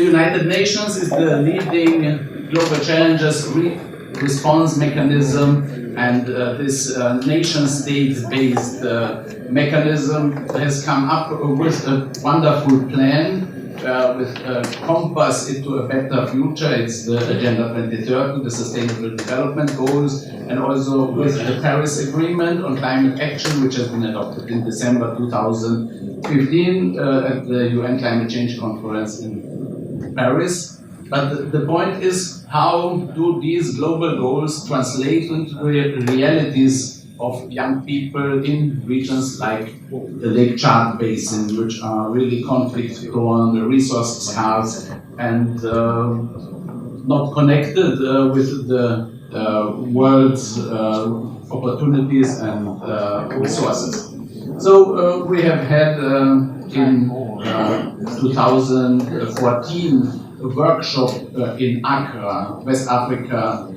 United Nations is the leading global challenges response mechanism, and this nation-state-based mechanism has come up with a wonderful plan with a compass into a better future. It's the Agenda 2030, the Sustainable Development Goals, and also with the Paris Agreement on climate action, which has been adopted in December 2015 at the UN Climate Change Conference in Paris. But the point is, how do these global goals translate into the realities of young people in regions like the Lake Chad Basin, which are really conflict-prone, resource scarce, and not connected with the world's opportunities and resources. So we have had in 2014 a workshop in Accra, West Africa,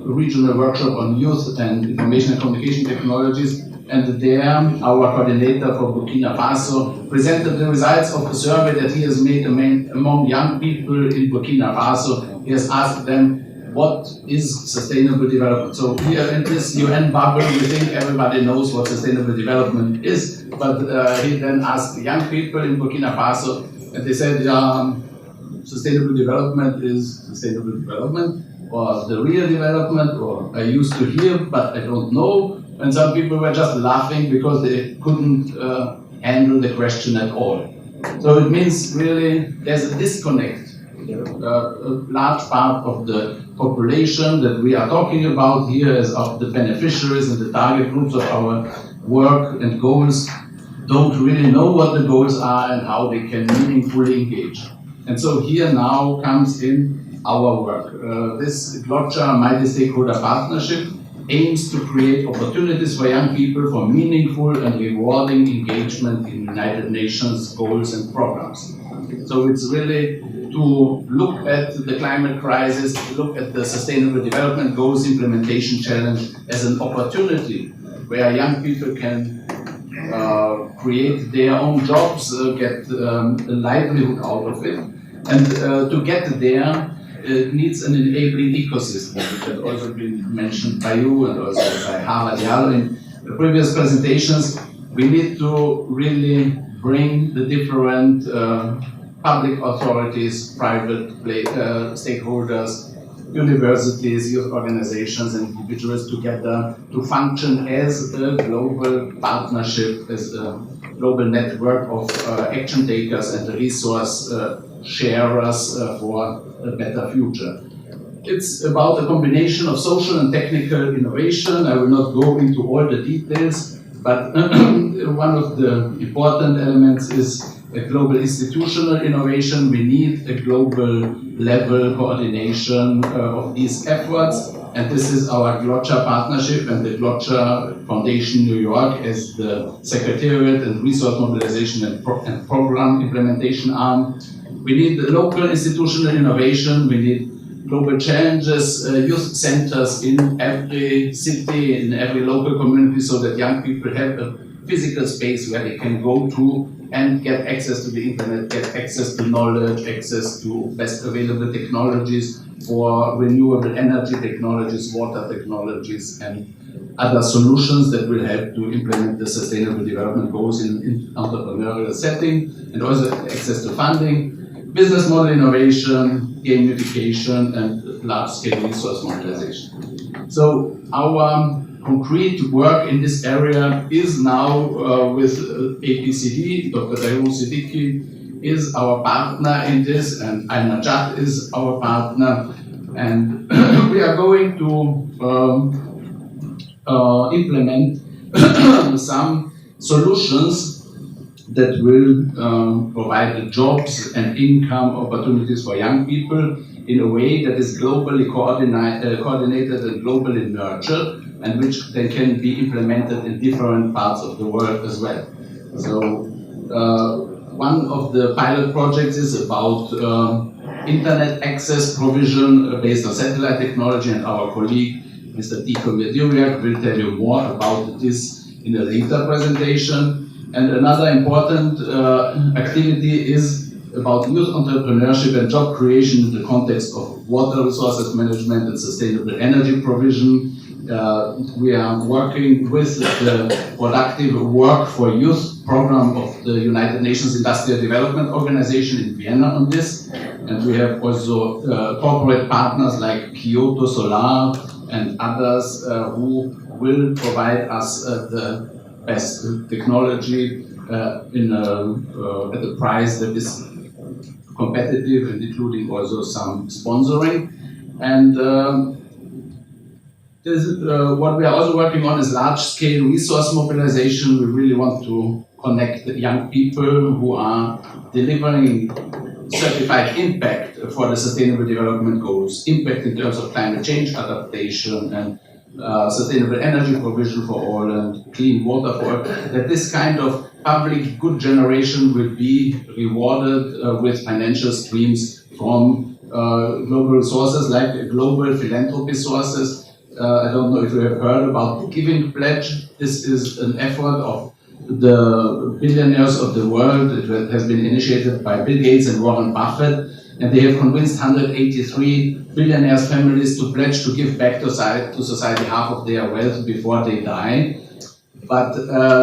regional workshop on youth and information and communication technologies, and there our coordinator for Burkina Faso presented the results of a survey that he has made among young people in Burkina Faso. He has asked them, what is sustainable development? So here in this UN bubble, we think everybody knows what sustainable development is, but he then asked the young people in Burkina Faso, and they said, sustainable development is sustainable development, or the real development, or I used to hear, but I don't know. And some people were just laughing because they couldn't handle the question at all. So it means really there's a disconnect. A large part of the population that we are talking about here as of the beneficiaries and the target groups of our work and goals don't really know what the goals are and how they can meaningfully engage. And so here now comes in our work. This GLOCHA multi-stakeholder partnership aims to create opportunities for young people for meaningful and rewarding engagement in United Nations goals and programs. So it's really to look at the climate crisis, to look at the Sustainable Development Goals implementation challenge as an opportunity where young people can create their own jobs, get a livelihood out of it. And to get there, it needs an enabling ecosystem, which has also been mentioned by you and also by Harvard Yale in the previous presentations. We need to really bring the different public authorities, private stakeholders, universities, youth organizations, and individuals together to function as a global partnership, as a global network of action takers and resource sharers for a better future. It's about a combination of social and technical innovation. I will not go into all the details, but one of the important elements is a global institutional innovation. We need a global level coordination of these efforts, and this is our GLOCHA partnership and the GLOCHA Foundation New York as the Secretariat and Resource Mobilization and Program Implementation arm. We need local institutional innovation, we need global challenges, youth centers in every city, in every local community, so that young people have a physical space where they can go to and get access to the internet, get access to knowledge, access to best available technologies for renewable energy technologies, water technologies, and other solutions that will help to implement the Sustainable Development Goals in entrepreneurial setting, and also access to funding, business model innovation, gamification, and large-scale resource mobilization. So our concrete work in this area is now with APCD. Dr. Dayoum Siddiqui is our partner in this, and Al-Najat is our partner. And we are going to implement some solutions that will provide jobs and income opportunities for young people in a way that is globally coordinated and globally nurtured, and which then can be implemented in different parts of the world as well. So one of the pilot projects is about internet access provision based on satellite technology, and our colleague, Mr. Tiko Medjuriak, will tell you more about this in a later presentation. And another important activity is about youth entrepreneurship and job creation in the context of water resources management and sustainable energy provision. We are working with the Productive Work for Youth program of the United Nations Industrial Development Organization in Vienna on this. And we have also corporate partners like Kyoto Solar and others who will provide us the best technology at a price that is competitive and including also some sponsoring. And what we are also working on is large-scale resource mobilization. We really want to connect the young people who are delivering certified impact for the Sustainable Development Goals, impact in terms of climate change adaptation and sustainable energy provision for all and clean water for all, that this kind of public good generation will be rewarded with financial streams from global resources like global philanthropy sources. I don't know if you have heard about the Giving Pledge. This is an effort of the billionaires of the world. It has been initiated by Bill Gates and Warren Buffett, and they have convinced 183 billionaires' families to pledge to give back to society half of their wealth before they die. But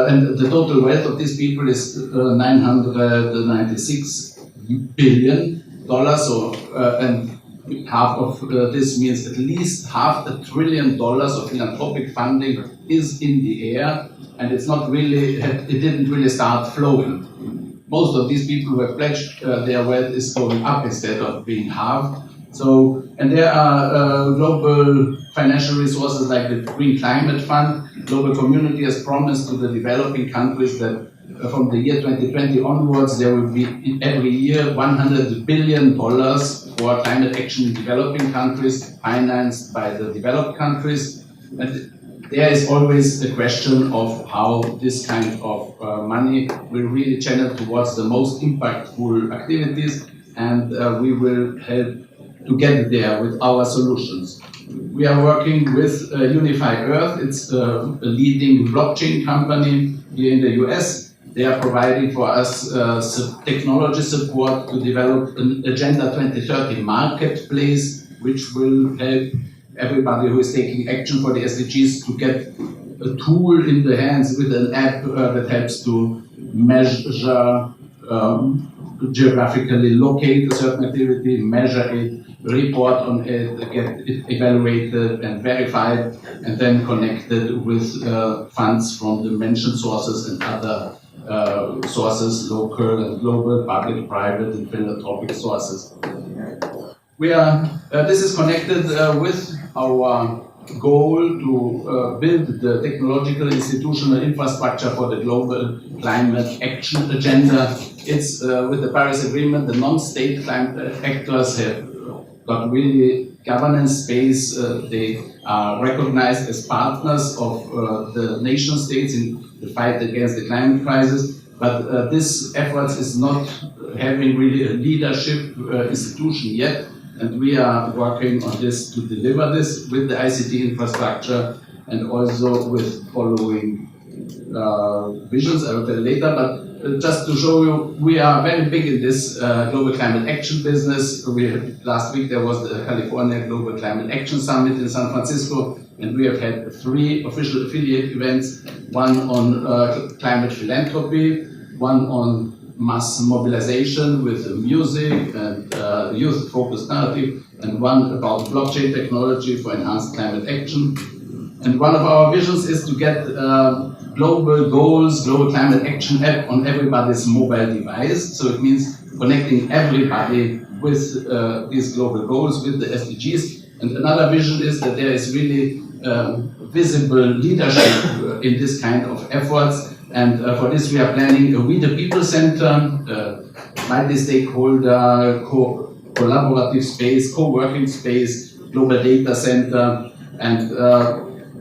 and the total wealth of these people is $996 billion. So and half of this means at least $500 billion of philanthropic funding is in the air, and it's not really, it didn't really start flowing. Most of these people who have pledged their wealth is going up instead of being halved. So, and there are global financial resources like the Green Climate Fund. Global Community has promised to the developing countries that from the year 2020 onwards, there will be every year $100 billion for climate action in developing countries, financed by the developed countries. And there is always the question of how this kind of money will really channel towards the most impactful activities, and we will help to get there with our solutions. We are working with Unify Earth. It's a leading blockchain company here in the US. They are providing for us technology support to develop an Agenda 2030 marketplace, which will help everybody who is taking action for the SDGs to get a tool in the hands with an app that helps to measure, geographically locate a certain activity, measure it, report on it, get it evaluated and verified, and then connected with funds from the mentioned sources and other sources, local and global, public, private, and philanthropic sources. We are. This is connected with our goal to build the technological institutional infrastructure for the global climate action agenda. It's with the Paris Agreement, the non-state climate actors have got really governance space. They are recognized as partners of the nation states in the fight against the climate crisis. But this effort is not having really a leadership institution yet. And we are working on this to deliver this with the ICT infrastructure and also with following visions. I will tell later, but just to show you, we are very big in this global climate action business. Last week there was the California Global Climate Action Summit in San Francisco, and we have had 3 official affiliate events, one on climate philanthropy, one on mass mobilization with music and youth-focused narrative, and one about blockchain technology for enhanced climate action. And one of our visions is to get global goals, global climate action app on everybody's mobile device. So it means connecting everybody with these global goals, with the SDGs. And another vision is that there is really visible leadership in this kind of efforts. And for this, we are planning a We the People Center, multi-stakeholder, collaborative space, co-working space, global data center, and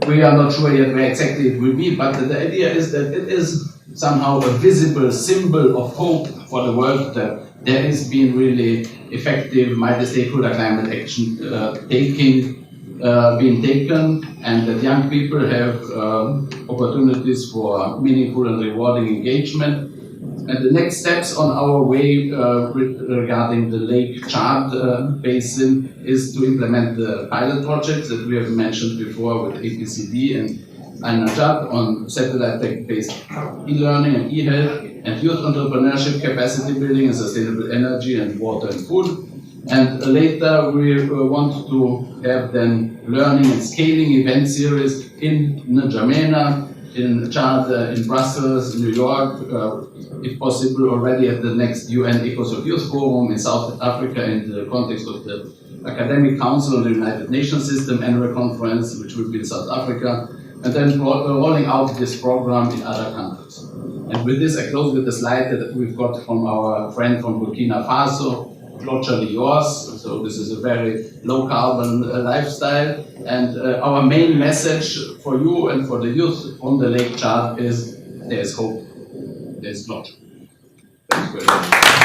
we are not sure yet where exactly it will be, but the idea is that it is somehow a visible symbol of hope for the world that there is being really effective multi-stakeholder climate action being taken, and that young people have opportunities for meaningful and rewarding engagement. And the next steps on our way regarding the Lake Chad Basin is to implement the pilot projects that we have mentioned before with APCD and Chad on satellite-based e-learning and e-health and youth entrepreneurship, capacity building and sustainable energy and water and food. And later we want to have then learning and scaling event series in N'Djamena, in Chad, in Brussels, New York, if possible already at the next UN ECOSOC Youth Forum in South Africa in the context of the Academic Council on the United Nations System annual conference, which will be in South Africa, and then rolling out this program in other countries. And with this, I close with the slide that we've got from our friend from Burkina Faso, Locally Yours. So this is a very low carbon lifestyle. And our main message for you and for the youth on the Lake Chad is there's hope, there's not. Thanks very much.